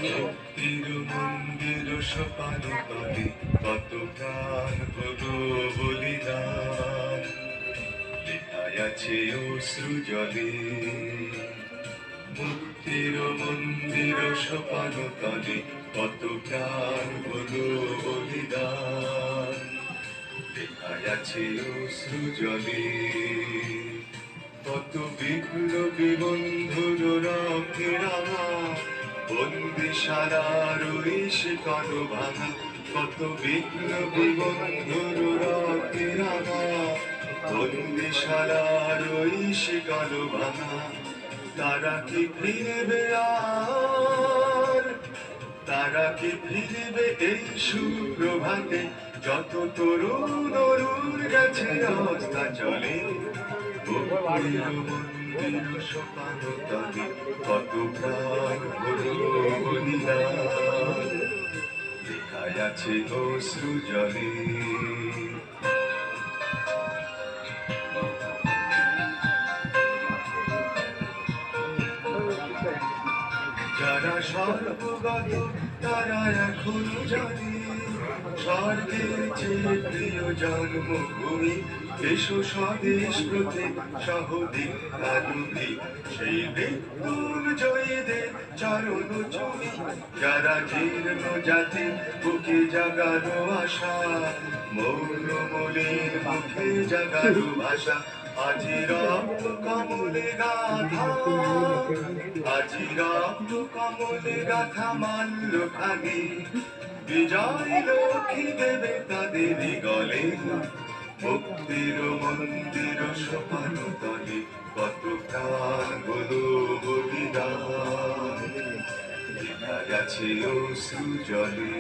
মুক্তির মন্দির সোপান তলে কত প্রাণ হলো বলিদান, লেখায় আছে অশ্রু জলে। মুক্তির মন্দির সোপান তলে কত প্রাণ হলো বলিদান, লেখায় আছে অশ্রু জলে। কত বিপ্লবী বন্ধুর রক্তে রাঙা বন্দিশালার ওই শিকল ভাঙা, কত বিপ্লবী বন্ধুর রক্তে রাঙা বন্দিশালার ওই শিকল ভাঙা। তারা কি ফিরবে আর, তারা কি ফিরবে এই সুপ্রভাতে, যত তরুণ অরুণ গেছে অবস্থা চলে। মন্দির সোপান তলে কত প্রাণ হলো বলিদান, লেখায় আছে অশ্রু জলে। যারা সর্বগত তারা এখনো জানে স্বর্গের চেয়ে প্রিয় জন্মভূমি, এসো স্বদেশ প্রতি সহদিক আনুভি, সেই মৃত্যুঞ্জয়ীদের চরণ চুমি। যারা জীর্ণ জাতি বুকে জাগানো আশা, মৌন মলিন মুখে জাগানো ভাষা, আজি রক্ত কমলে গাথা, আজি রক্ত কমলে গাথা মাল্য খানি, বিজয় লক্ষ্মী দেবে তাদের গলে। মুক্তির মন্দির সোপান তলে কত প্রাণ হলো বলিদান, লেখায় আছে অশ্রু জলে।